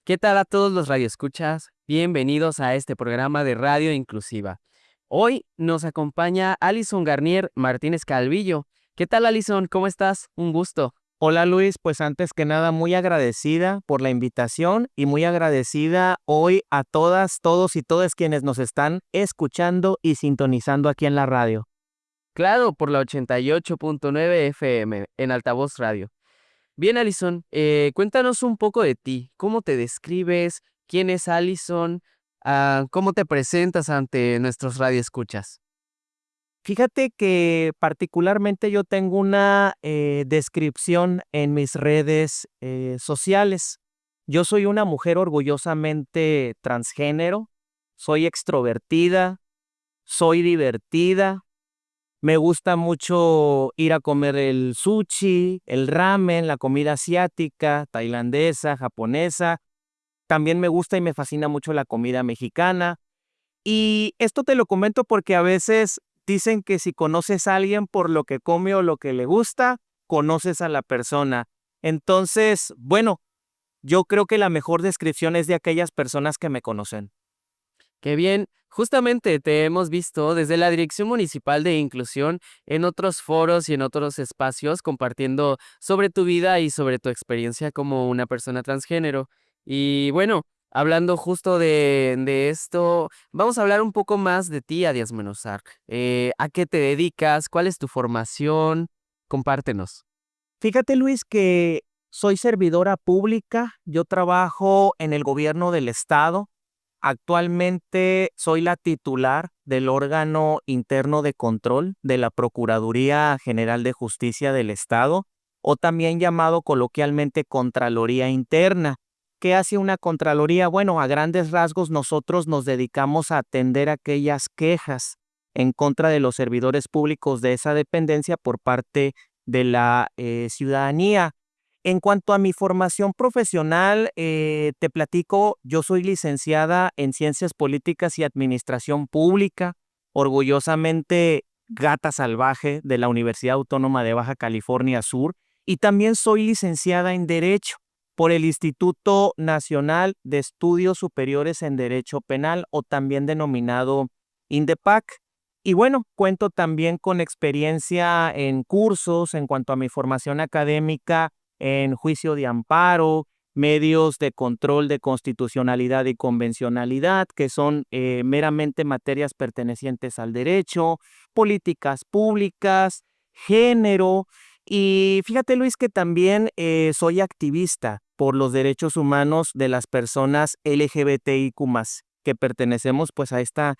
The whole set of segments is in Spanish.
¿Qué tal a todos los radioescuchas? Bienvenidos a este programa de Radio Inclusiva. Hoy nos acompaña Alison Garnier Martínez Calvillo. ¿Qué tal, Alison? ¿Cómo estás? Un gusto. Hola Luis, pues antes que nada muy agradecida por la invitación y muy agradecida hoy a todas, todos y todas quienes nos están escuchando y sintonizando aquí en la radio. Claro, por la 88.9 FM en Altavoz Radio. Bien, Alison, cuéntanos un poco de ti. ¿Cómo te describes? ¿Quién es Alison? ¿Cómo te presentas ante nuestros radioescuchas? Fíjate que particularmente yo tengo una descripción en mis redes sociales. Yo soy una mujer orgullosamente transgénero, soy extrovertida, soy divertida. Me gusta mucho ir a comer el sushi, el ramen, la comida asiática, tailandesa, japonesa. También me gusta y me fascina mucho la comida mexicana. Y esto te lo comento porque a veces dicen que si conoces a alguien por lo que come o lo que le gusta, conoces a la persona. Entonces, bueno, yo creo que la mejor descripción es de aquellas personas que me conocen. Qué bien, justamente te hemos visto desde la Dirección Municipal de Inclusión en otros foros y en otros espacios compartiendo sobre tu vida y sobre tu experiencia como una persona transgénero. Y bueno, hablando justo de esto, vamos a hablar un poco más de ti a desmenuzar. ¿A qué te dedicas? ¿Cuál es tu formación? Compártenos. Fíjate, Luis, que soy servidora pública, yo trabajo en el gobierno del estado. Actualmente soy la titular del órgano interno de control de la Procuraduría General de Justicia del Estado, o también llamado coloquialmente Contraloría Interna. ¿Qué hace una Contraloría? Bueno, a grandes rasgos nosotros nos dedicamos a atender aquellas quejas en contra de los servidores públicos de esa dependencia por parte de la ciudadanía. En cuanto a mi formación profesional, te platico, yo soy licenciada en Ciencias Políticas y Administración Pública, orgullosamente gata salvaje de la Universidad Autónoma de Baja California Sur, y también soy licenciada en Derecho por el Instituto Nacional de Estudios Superiores en Derecho Penal, o también denominado INDEPAC. Y bueno, cuento también con experiencia en cursos en cuanto a mi formación académica en juicio de amparo, medios de control de constitucionalidad y convencionalidad, que son meramente materias pertenecientes al derecho, políticas públicas, género. Y fíjate, Luis, que también soy activista por los derechos humanos de las personas LGBTIQ+, que pertenecemos pues a esta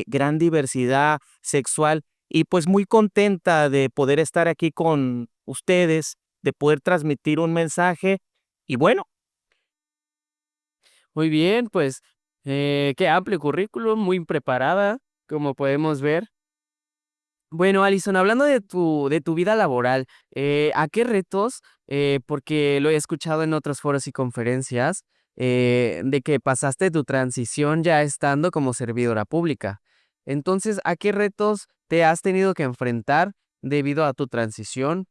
gran diversidad sexual, y pues muy contenta de poder estar aquí con ustedes, de poder transmitir un mensaje. Y bueno, Muy bien, pues qué amplio currículum, muy preparada, como podemos ver. Bueno, Alison, hablando de tu vida laboral, ¿a qué retos? Porque lo he escuchado en otros foros y conferencias, de que pasaste tu transición ya estando como servidora pública. Entonces, ¿a qué retos te has tenido que enfrentar debido a tu transición?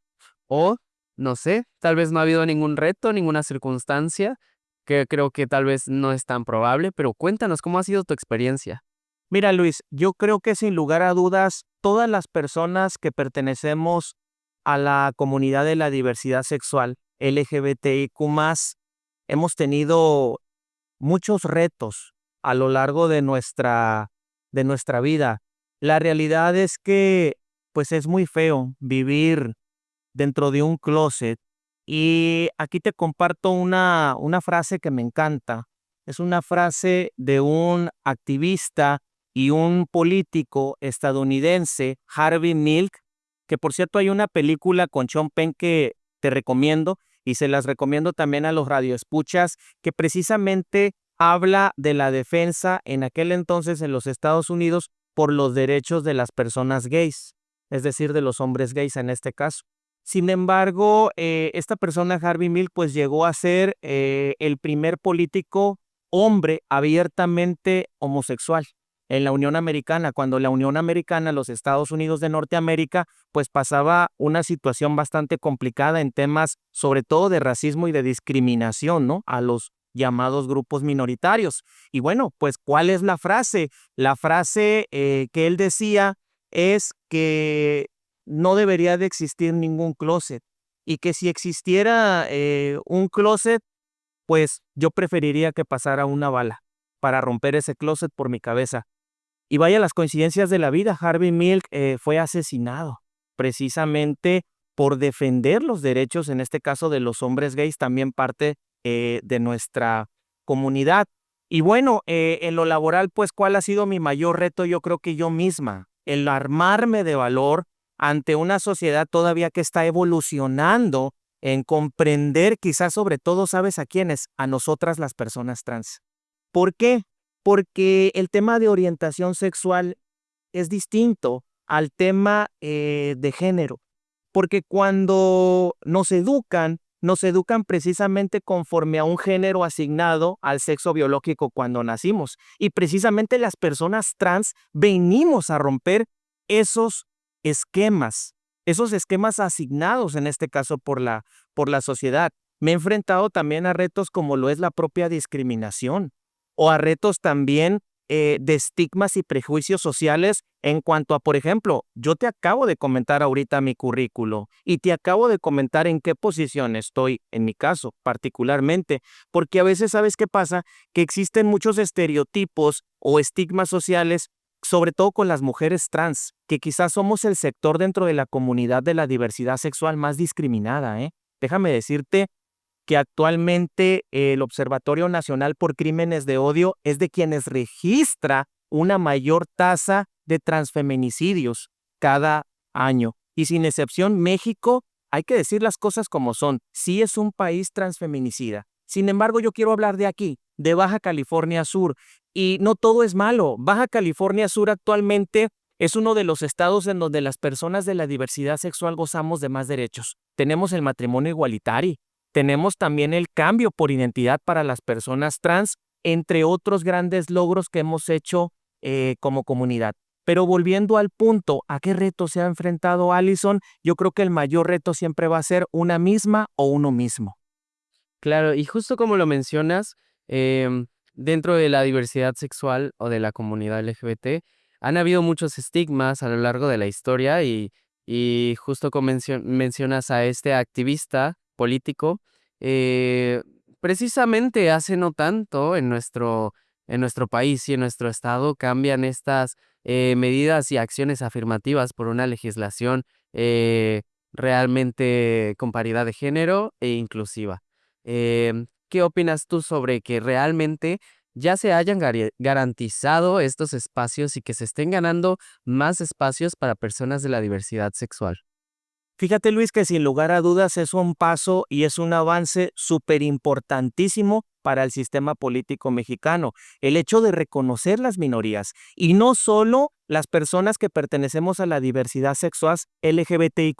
O, no sé, tal vez no ha habido ningún reto, ninguna circunstancia, que creo que tal vez no es tan probable, pero cuéntanos, ¿cómo ha sido tu experiencia? mira, Luis, yo creo que sin lugar a dudas, todas las personas que pertenecemos a la comunidad de la diversidad sexual LGBTIQ+, hemos tenido muchos retos a lo largo de nuestra vida. La realidad es que pues es muy feo vivir dentro de un closet. Y aquí te comparto una frase que me encanta. Es una frase de un activista y un político estadounidense, Harvey Milk, que por cierto hay una película con Sean Penn que te recomiendo, y se las recomiendo también a los radioescuchas, que precisamente habla de la defensa en aquel entonces en los Estados Unidos por los derechos de las personas gays, es decir, de los hombres gays en este caso. Sin embargo, esta persona, Harvey Milk, pues llegó a ser el primer político hombre abiertamente homosexual en la Unión Americana, cuando la Unión Americana, los Estados Unidos de Norteamérica, pues pasaba una situación bastante complicada en temas, sobre todo de racismo y de discriminación, ¿no? A los llamados grupos minoritarios. Y bueno, pues, ¿cuál es la frase? La frase que él decía es que no debería de existir ningún closet y que si existiera un closet, pues yo preferiría que pasara una bala para romper ese closet por mi cabeza. Y vaya las coincidencias de la vida, Harvey Milk fue asesinado precisamente por defender los derechos, en este caso de los hombres gays, también parte de nuestra comunidad. Y bueno, en lo laboral, pues, ¿cuál ha sido mi mayor reto? Yo creo que yo misma, el armarme de valor ante una sociedad todavía que está evolucionando en comprender, quizás sobre todo, ¿sabes a quiénes? A nosotras las personas trans. ¿Por qué? Porque el tema de orientación sexual es distinto al tema de género. Porque cuando nos educan precisamente conforme a un género asignado al sexo biológico cuando nacimos. Y precisamente las personas trans venimos a romper esos esquemas, esos esquemas asignados en este caso por la sociedad. Me he enfrentado también a retos como lo es la propia discriminación o a retos también de estigmas y prejuicios sociales en cuanto a, por ejemplo, yo te acabo de comentar ahorita mi currículo y te acabo de comentar en qué posición estoy, en mi caso particularmente, porque a veces, ¿sabes qué pasa? Que existen muchos estereotipos o estigmas sociales, sobre todo con las mujeres trans, que quizás somos el sector dentro de la comunidad de la diversidad sexual más discriminada, ¿eh? Déjame decirte que actualmente el Observatorio Nacional por Crímenes de Odio es de quienes registra una mayor tasa de transfeminicidios cada año. Y sin excepción, México, hay que decir las cosas como son, sí es un país transfeminicida. Sin embargo, yo quiero hablar de aquí, de Baja California Sur. Y no todo es malo. Baja California Sur actualmente es uno de los estados en donde las personas de la diversidad sexual gozamos de más derechos. Tenemos el matrimonio igualitario. Tenemos también el cambio por identidad para las personas trans, entre otros grandes logros que hemos hecho como comunidad. Pero volviendo al punto, ¿a qué reto se ha enfrentado Allison? Yo creo que el mayor reto siempre va a ser una misma o uno mismo. Claro, y justo como lo mencionas, dentro de la diversidad sexual o de la comunidad LGBT, han habido muchos estigmas a lo largo de la historia y justo como mencionas a este activista político, eh, precisamente hace no tanto en nuestro país y en nuestro estado cambian estas medidas y acciones afirmativas por una legislación realmente con paridad de género e inclusiva. ¿Qué opinas tú sobre que realmente ya se hayan garantizado estos espacios y que se estén ganando más espacios para personas de la diversidad sexual? Fíjate, Luis, que sin lugar a dudas es un paso y es un avance súper importantísimo para el sistema político mexicano, el hecho de reconocer las minorías y no solo las personas que pertenecemos a la diversidad sexual LGBTIQ+,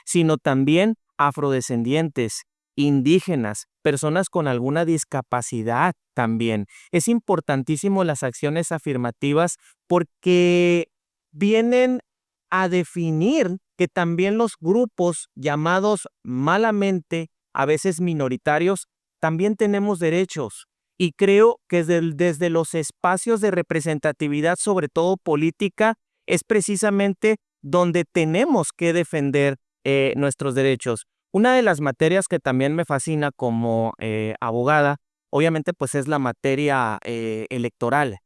sino también afrodescendientes, indígenas, personas con alguna discapacidad también. Es importantísimo las acciones afirmativas porque vienen a definir que también los grupos llamados malamente, a veces minoritarios, también tenemos derechos. Y creo que desde los espacios de representatividad, sobre todo política, es precisamente donde tenemos que defender nuestros derechos. Una de las materias que también me fascina como abogada, obviamente, pues es la materia electoral.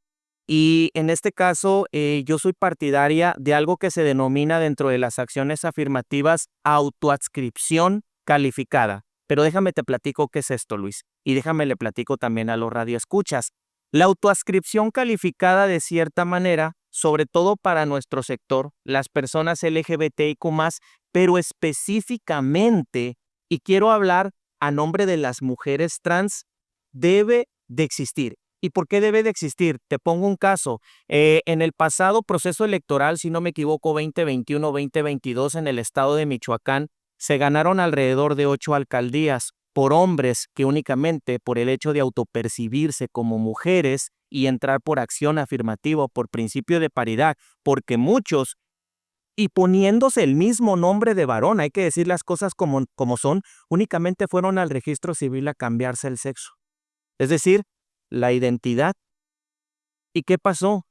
Y en este caso, yo soy partidaria de algo que se denomina dentro de las acciones afirmativas autoadscripción calificada. Pero déjame te platico qué es esto, Luis, y déjame le platico también a los radioescuchas. La autoadscripción calificada de cierta manera, sobre todo para nuestro sector, las personas LGBTIQ+, pero específicamente, y quiero hablar a nombre de las mujeres trans, debe de existir. ¿Y por qué debe de existir? Te pongo un caso. En el pasado proceso electoral, si no me equivoco, 2021-2022 en el estado de Michoacán, se ganaron alrededor de 8 alcaldías por hombres que únicamente por el hecho de autopercibirse como mujeres y entrar por acción afirmativa o por principio de paridad, porque muchos, y poniéndose el mismo nombre de varón, hay que decir las cosas como son, únicamente fueron al registro civil a cambiarse el sexo. es decir, la identidad. ¿Y qué pasó?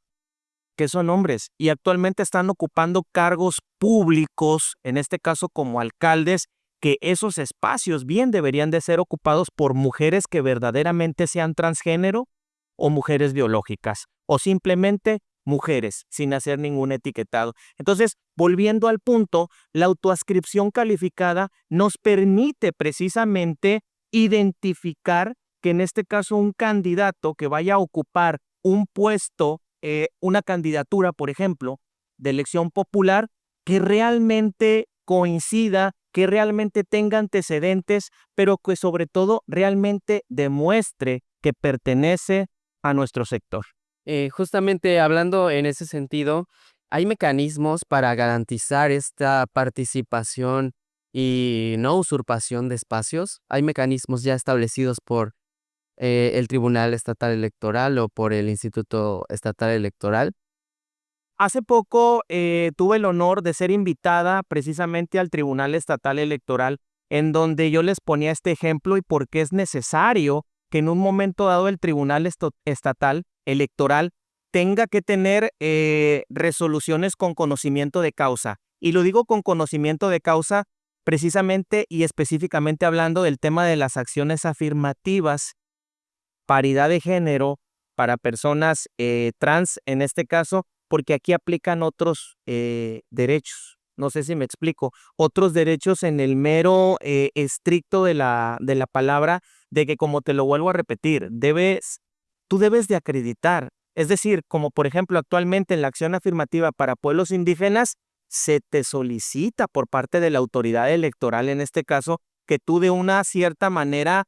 Que son hombres y actualmente están ocupando cargos públicos, en este caso como alcaldes, que esos espacios bien deberían de ser ocupados por mujeres que verdaderamente sean transgénero o mujeres biológicas o simplemente mujeres sin hacer ningún etiquetado. Entonces, volviendo al punto, la autoascripción calificada nos permite precisamente identificar que en este caso un candidato que vaya a ocupar un puesto, una candidatura, por ejemplo, de elección popular, que realmente coincida, que realmente tenga antecedentes, pero que sobre todo realmente demuestre que pertenece a nuestro sector. Justamente hablando en ese sentido, ¿hay mecanismos para garantizar esta participación y no usurpación de espacios? ¿Hay mecanismos ya establecidos por el Tribunal Estatal Electoral o por el Instituto Estatal Electoral? Hace poco tuve el honor de ser invitada precisamente al Tribunal Estatal Electoral, en donde yo les ponía este ejemplo y por qué es necesario que en un momento dado el Tribunal Estatal Electoral tenga que tener resoluciones con conocimiento de causa. Y lo digo con conocimiento de causa precisamente y específicamente hablando del tema de las acciones afirmativas, paridad de género para personas trans en este caso, porque aquí aplican otros derechos. No sé si me explico. Otros derechos en el mero estricto de la palabra, de que, como te lo vuelvo a repetir, tú debes de acreditar. Es decir, como por ejemplo actualmente en la acción afirmativa para pueblos indígenas, se te solicita por parte de la autoridad electoral, en este caso, que tú de una cierta manera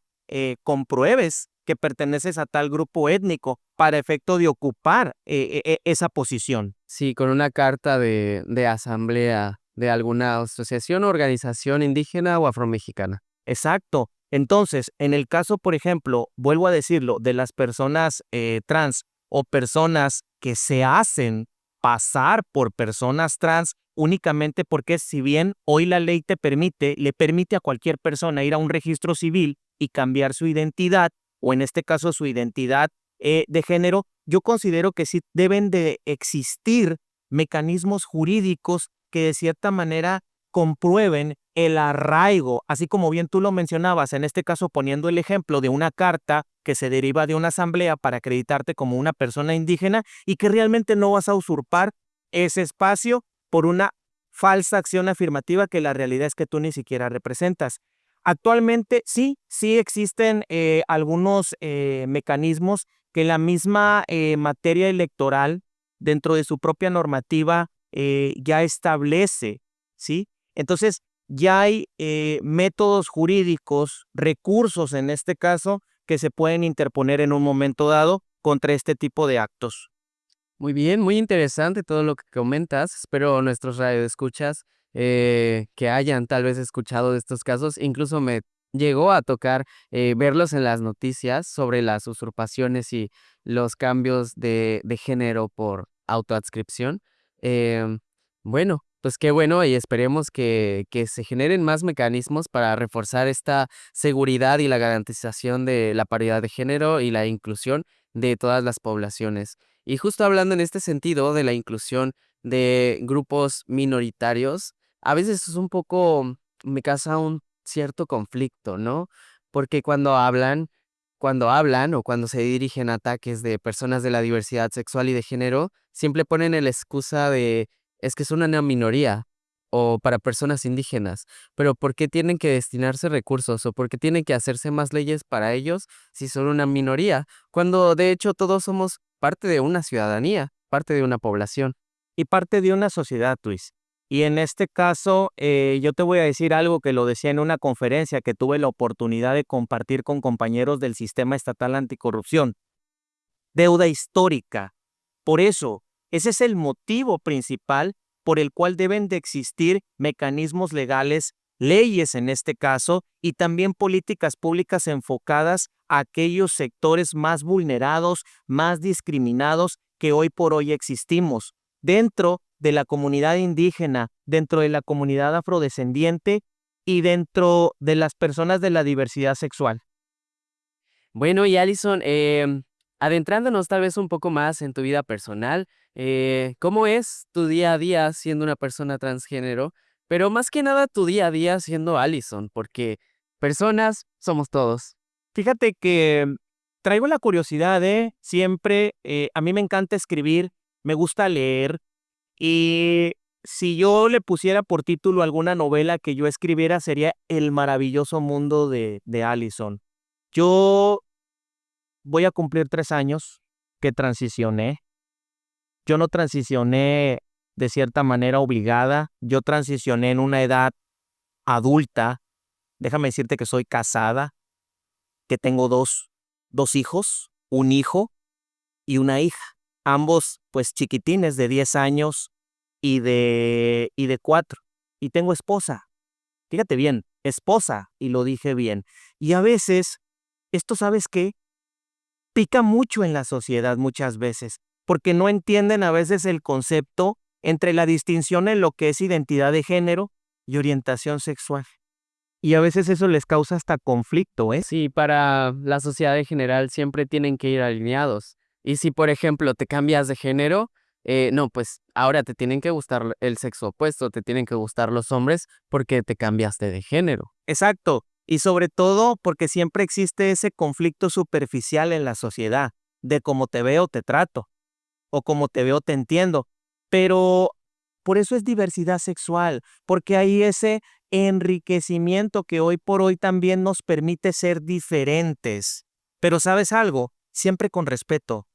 compruebes que perteneces a tal grupo étnico para efecto de ocupar esa posición. Sí, con una carta de asamblea de alguna asociación o organización indígena o afromexicana. Exacto. Entonces, en el caso, por ejemplo, vuelvo a decirlo, de las personas trans o personas que se hacen pasar por personas trans únicamente porque si bien hoy la ley le permite a cualquier persona ir a un registro civil y cambiar su identidad, o en este caso su identidad de género, yo considero que sí deben de existir mecanismos jurídicos que de cierta manera comprueben el arraigo, así como bien tú lo mencionabas, en este caso poniendo el ejemplo de una carta que se deriva de una asamblea para acreditarte como una persona indígena y que realmente no vas a usurpar ese espacio por una falsa acción afirmativa que la realidad es que tú ni siquiera representas. Actualmente sí existen algunos mecanismos que la misma materia electoral dentro de su propia normativa ya establece, ¿sí? Entonces, ya hay métodos jurídicos, recursos en este caso, que se pueden interponer en un momento dado contra este tipo de actos. Muy bien, muy interesante todo lo que comentas. Espero nuestros radioescuchas que hayan tal vez escuchado de estos casos. Incluso me llegó a tocar verlos en las noticias sobre las usurpaciones y los cambios de género por autoadscripción. Em, bueno, pues qué bueno y esperemos que se generen más mecanismos para reforzar esta seguridad y la garantización de la paridad de género y la inclusión de todas las poblaciones. Y justo hablando en este sentido de la inclusión de grupos minoritarios, a veces es un poco, me causa un cierto conflicto, ¿no? Porque cuando hablan o cuando se dirigen a ataques de personas de la diversidad sexual y de género, siempre ponen la excusa de es que son una minoría o para personas indígenas, pero ¿por qué tienen que destinarse recursos o por qué tienen que hacerse más leyes para ellos si son una minoría? Cuando de hecho todos somos parte de una ciudadanía, parte de una población. Y parte de una sociedad, Luis. Y en este caso, yo te voy a decir algo que lo decía en una conferencia que tuve la oportunidad de compartir con compañeros del Sistema Estatal Anticorrupción. Deuda histórica. Por eso, ese es el motivo principal por el cual deben de existir mecanismos legales, leyes en este caso, y también políticas públicas enfocadas a aquellos sectores más vulnerados, más discriminados que hoy por hoy existimos, dentro de la comunidad indígena, dentro de la comunidad afrodescendiente y dentro de las personas de la diversidad sexual. Bueno, y Alison, adentrándonos tal vez un poco más en tu vida personal, ¿cómo es tu día a día siendo una persona transgénero? Pero más que nada tu día a día siendo Alison, porque personas somos todos. Fíjate que traigo la curiosidad de siempre, a mí me encanta escribir, me gusta leer y si yo le pusiera por título alguna novela que yo escribiera sería El maravilloso mundo de Allison. Yo voy a cumplir 3 años que transicioné. Yo no transicioné de cierta manera obligada, yo transicioné en una edad adulta. Déjame decirte que soy casada, que tengo dos hijos, un hijo y una hija, ambos pues chiquitines de 10 años y de 4. Y tengo esposa, fíjate bien, esposa, y lo dije bien. Y a veces, esto sabes qué, pica mucho en la sociedad muchas veces, porque no entienden a veces el concepto entre la distinción en lo que es identidad de género y orientación sexual. Y a veces eso les causa hasta conflicto, ¿eh? Sí, para la sociedad en general siempre tienen que ir alineados. Y si, por ejemplo, te cambias de género, no, pues ahora te tienen que gustar el sexo opuesto, te tienen que gustar los hombres porque te cambiaste de género. Exacto. Y sobre todo porque siempre existe ese conflicto superficial en la sociedad, de cómo te veo, te trato, o como te veo, te entiendo. Pero por eso es diversidad sexual, porque hay ese enriquecimiento que hoy por hoy también nos permite ser diferentes. Pero ¿sabes algo? Siempre con respeto.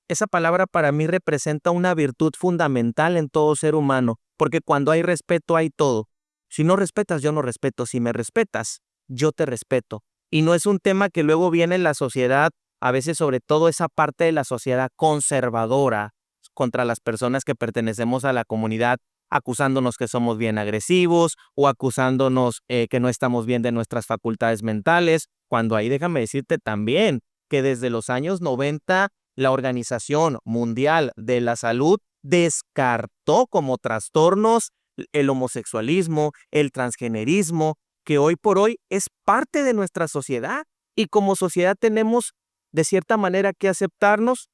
Esa palabra para mí representa una virtud fundamental en todo ser humano, porque cuando hay respeto hay todo. Si no respetas, yo no respeto. Si me respetas, yo te respeto. Y no es un tema que luego viene en la sociedad, a veces sobre todo esa parte de la sociedad conservadora, contra las personas que pertenecemos a la comunidad, acusándonos que somos bien agresivos o acusándonos que no estamos bien de nuestras facultades mentales, cuando ahí déjame decirte también que desde los años 90 la Organización Mundial de la Salud descartó como trastornos el homosexualismo, el transgenerismo, que hoy por hoy es parte de nuestra sociedad y como sociedad tenemos de cierta manera que aceptarnos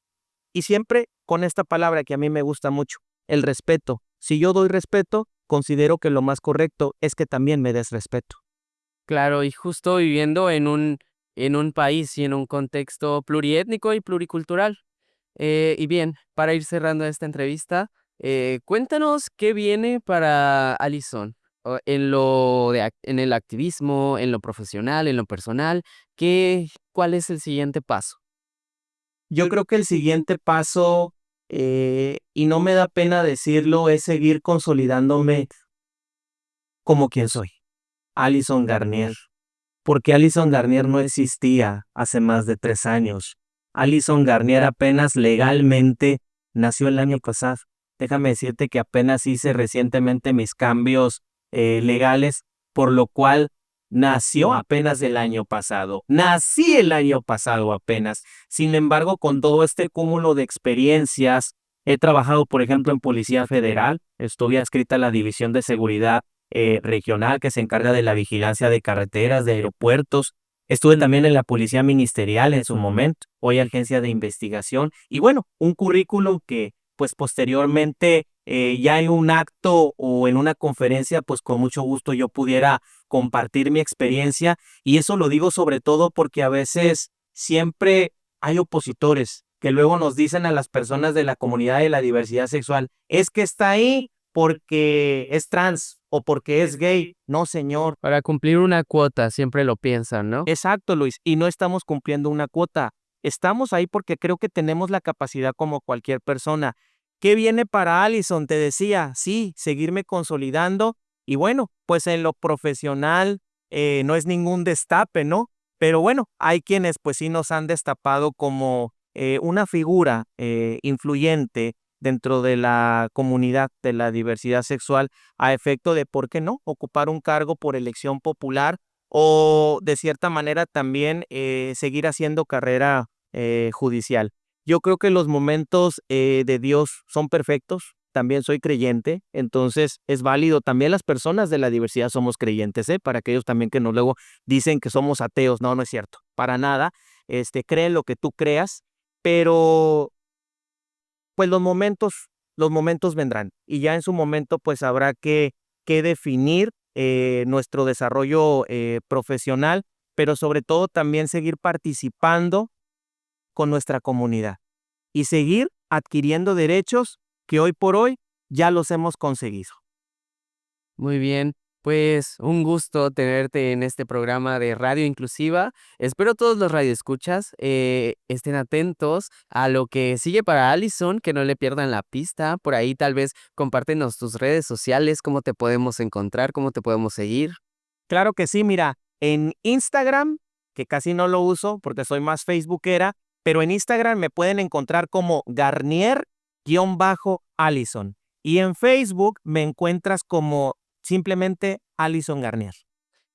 y siempre con esta palabra que a mí me gusta mucho, el respeto. Si yo doy respeto, considero que lo más correcto es que también me des respeto. Claro, y justo viviendo en un país y en un contexto pluriétnico y pluricultural. Y bien, para ir cerrando esta entrevista, cuéntanos qué viene para Alison en en el activismo, en lo profesional, en lo personal. ¿Cuál es el siguiente paso? Yo creo que el siguiente paso, y no me da pena decirlo, es seguir consolidándome como quien soy, Alison Garnier. Porque Alison Garnier no existía hace más de 3 años. Alison Garnier apenas legalmente nació el año pasado. Déjame decirte que apenas hice recientemente mis cambios legales, por lo cual nació apenas el año pasado. Nací el año pasado apenas. Sin embargo, con todo este cúmulo de experiencias, he trabajado, por ejemplo, en Policía Federal. Estuve adscrita a la División de Seguridad regional que se encarga de la vigilancia de carreteras, de aeropuertos. Estuve también en la Policía Ministerial en su momento, hoy agencia de investigación. Y bueno, un currículum que pues posteriormente ya en un acto o en una conferencia, pues con mucho gusto yo pudiera compartir mi experiencia. Y eso lo digo sobre todo porque a veces siempre hay opositores que luego nos dicen a las personas de la comunidad de la diversidad sexual, es que está ahí porque es trans o porque es gay. No, señor. Para cumplir una cuota, siempre lo piensan, ¿no? Exacto, Luis. Y no estamos cumpliendo una cuota. Estamos ahí porque creo que tenemos la capacidad como cualquier persona. ¿Qué viene para Allison? Te decía, sí, seguirme consolidando. Y bueno, pues en lo profesional no es ningún destape, ¿no? Pero bueno, hay quienes pues sí nos han destapado como una figura influyente dentro de la comunidad de la diversidad sexual a efecto de, ¿por qué no?, ocupar un cargo por elección popular o de cierta manera también seguir haciendo carrera judicial. Yo creo que los momentos de Dios son perfectos, también soy creyente, entonces es válido, también las personas de la diversidad somos creyentes, para aquellos también que no luego dicen que somos ateos, no, no es cierto. para nada. Cree en lo que tú creas, pero pues los momentos vendrán y ya en su momento pues habrá que definir nuestro desarrollo profesional, pero sobre todo también seguir participando con nuestra comunidad y seguir adquiriendo derechos que hoy por hoy ya los hemos conseguido. Muy bien, pues un gusto tenerte en este programa de Radio Inclusiva. Espero todos los radioescuchas estén atentos a lo que sigue para Alison, que no le pierdan la pista. Por ahí tal vez compártenos tus redes sociales, cómo te podemos encontrar, cómo te podemos seguir. Claro que sí, mira, en Instagram, que casi no lo uso porque soy más facebookera, pero en Instagram me pueden encontrar como Garnier-Allison. Y en Facebook me encuentras como simplemente Allison Garnier.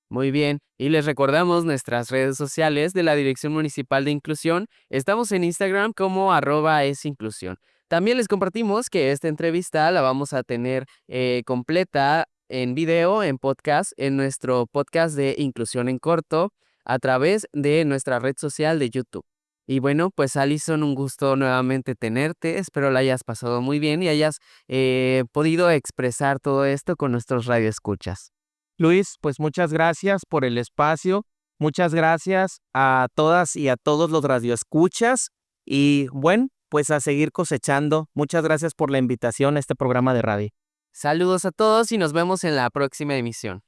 Muy bien, y les recordamos nuestras redes sociales de la Dirección Municipal de Inclusión. Estamos en Instagram como @esinclusión. También les compartimos que esta entrevista la vamos a tener completa en video, en podcast, en nuestro podcast de Inclusión en Corto, a través de nuestra red social de YouTube. Y bueno, pues Alison, un gusto nuevamente tenerte. Espero la hayas pasado muy bien y hayas podido expresar todo esto con nuestros radioescuchas. Luis, pues muchas gracias por el espacio. Muchas gracias a todas y a todos los radioescuchas. Y bueno, pues a seguir cosechando. Muchas gracias por la invitación a este programa de radio. Saludos a todos y nos vemos en la próxima emisión.